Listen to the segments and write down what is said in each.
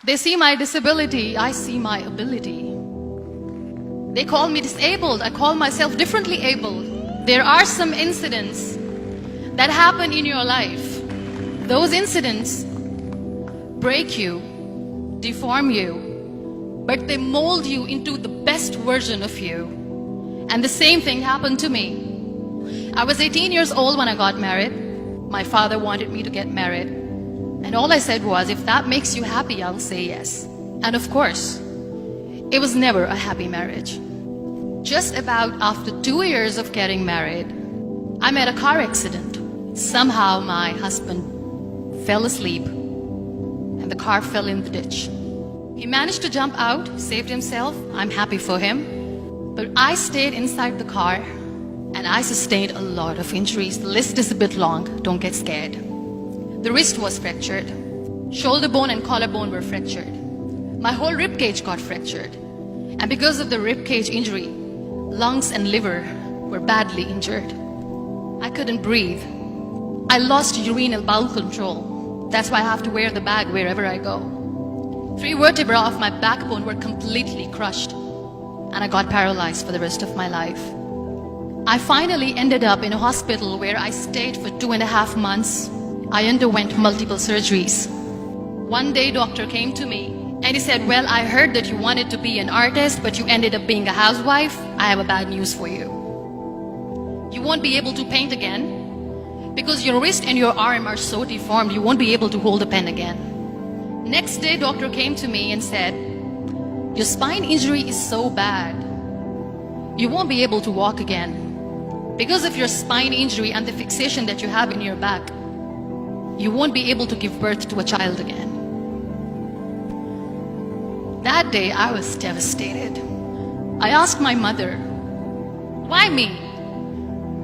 They see my disability, I see my ability. They call me disabled, I call myself differently abled. There are some incidents that happen in your life. Those incidents break you, deform you, but they mold you into the best version of you. And the same thing happened to me. I was 18 years old when I got married. My father wanted me to get married. And all I said was, if that makes you happy, I'll say yes. And of course, it was never a happy marriage. Just about after 2 years of getting married, I met a car accident. Somehow my husband fell asleep and the car fell in the ditch. He managed to jump out, saved himself. I'm happy for him. But I stayed inside the car and I sustained a lot of injuries. The list is a bit long, don't get scared. The wrist was fractured. Shoulder bone and collarbone were fractured. My whole rib cage got fractured. And because of the rib cage injury, lungs and liver were badly injured. I couldn't breathe. I lost urinary bowel control. That's why I have to wear the bag wherever I go. 3 vertebrae of my backbone were completely crushed. And I got paralyzed for the rest of my life. I finally ended up in a hospital where I stayed for 2.5 months. I underwent multiple surgeries. One day, doctor came to me and he said, well, I heard that you wanted to be an artist, but you ended up being a housewife. I have a bad news for you. You won't be able to paint again because your wrist and your arm are so deformed, you won't be able to hold a pen again. Next day, doctor came to me and said, your spine injury is so bad, you won't be able to walk again. Because of your spine injury and the fixation that you have in your back, you won't be able to give birth to a child again. That day, I was devastated. I asked my mother, why me?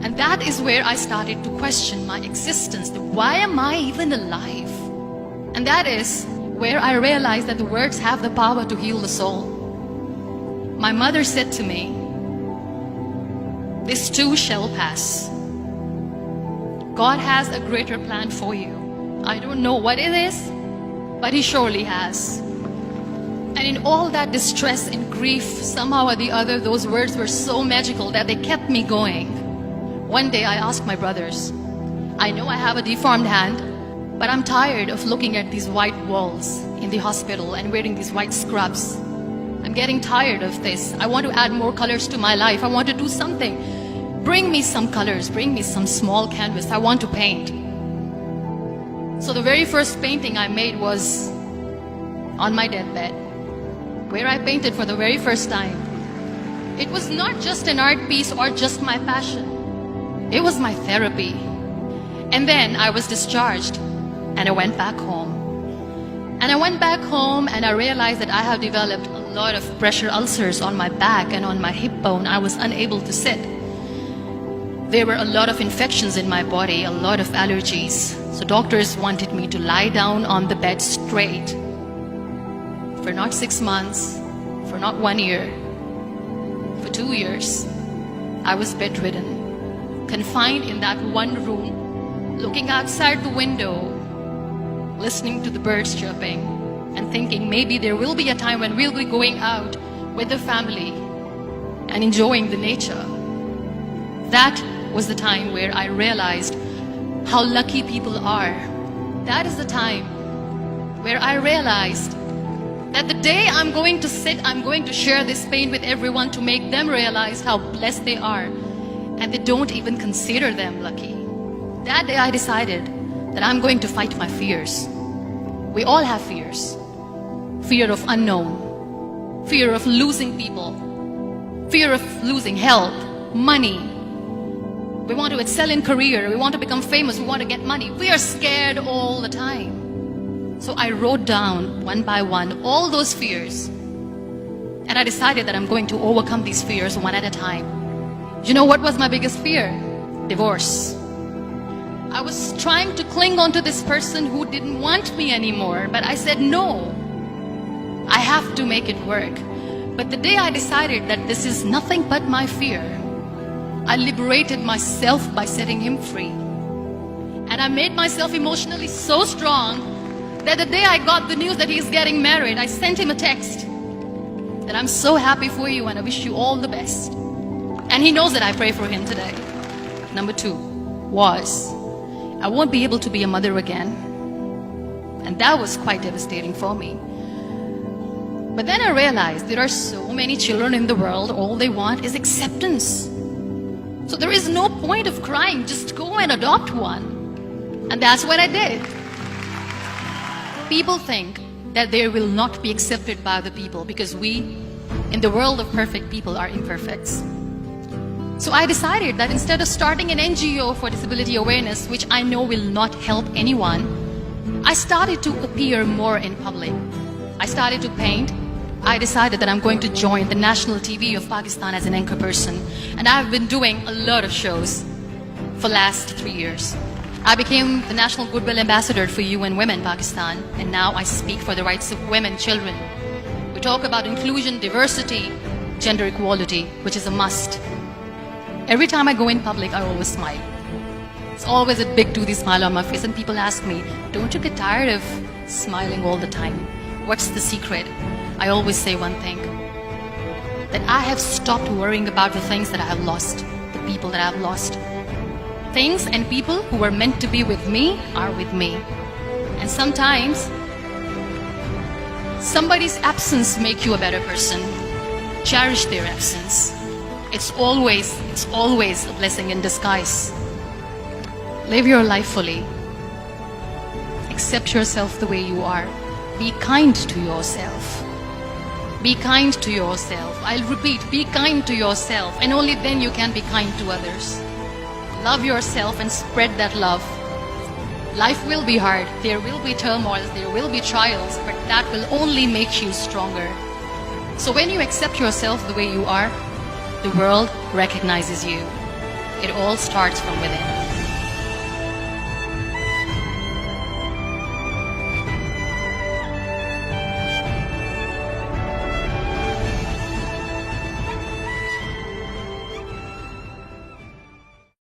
And that is where I started to question my existence. Why am I even alive? And that is where I realized that the words have the power to heal the soul. My mother said to me, this too shall pass. God has a greater plan for you. I don't know what it is, but He surely has. And in all that distress and grief, somehow or the other, those words were so magical that they kept me going. One day I asked my brothers, I know I have a deformed hand, but I'm tired of looking at these white walls in the hospital and wearing these white scrubs. I'm getting tired of this. I want to add more colors to my life. I want to do something. Bring me some colors. Bring me some small canvas. I want to paint. So the very first painting I made was on my deathbed, where I painted for the very first time. It was not just an art piece or just my passion. It was my therapy. And then I was discharged and I went back home. And I went back home and I realized that I have developed a lot of pressure ulcers on my back and on my hip bone. I was unable to sit. There were a lot of infections in my body, a lot of allergies. So doctors wanted me to lie down on the bed straight for not 6 months, for not 1 year, for 2 years. I was bedridden, confined in that one room, looking outside the window, listening to the birds chirping, and thinking maybe there will be a time when we'll be going out with the family and enjoying the nature. That was the time where I realized how lucky people are. That is the time where I realized that the day I'm going to sit, I'm going to share this pain with everyone to make them realize how blessed they are, and they don't even consider them lucky. That day I decided that I'm going to fight my fears. We all have fears. Fear of unknown, fear of losing people, fear of losing health, money. We want to excel in career, we want to become famous, we want to get money. We are scared all the time. So I wrote down one by one all those fears. And I decided that I'm going to overcome these fears one at a time. You know what was my biggest fear? Divorce. I was trying to cling on to this person who didn't want me anymore, but I said no. I have to make it work. But the day I decided that this is nothing but my fear, I liberated myself by setting him free. And I made myself emotionally so strong that the day I got the news that he's getting married, I sent him a text that I'm so happy for you and I wish you all the best. And he knows that I pray for him today. Number 2 was, I won't be able to be a mother again. And that was quite devastating for me. But then I realized there are so many children in the world, all they want is acceptance. So there is no point of crying, just go and adopt one. And that's what I did. People think that they will not be accepted by the people because we, in the world of perfect people, are imperfects. So I decided that instead of starting an NGO for disability awareness, which I know will not help anyone, I started to appear more in public. I started to paint. I decided that I'm going to join the national TV of Pakistan as an anchor person. And I've been doing a lot of shows for the last 3 years. I became the National Goodwill Ambassador for UN Women Pakistan. And now I speak for the rights of women, children. We talk about inclusion, diversity, gender equality, which is a must. Every time I go in public, I always smile. It's always a big toothy smile on my face. And people ask me, don't you get tired of smiling all the time? What's the secret? I always say one thing, that I have stopped worrying about the things that I have lost, the people that I have lost. Things and people who were meant to be with me are with me. And sometimes, somebody's absence makes you a better person. Cherish their absence. It's always a blessing in disguise. Live your life fully. Accept yourself the way you are. Be kind to yourself. Be kind to yourself. I'll repeat, be kind to yourself, and only then you can be kind to others. Love yourself and spread that love. Life will be hard. There will be turmoils, there will be trials, but that will only make you stronger. So when you accept yourself the way you are, the world recognizes you. It all starts from within.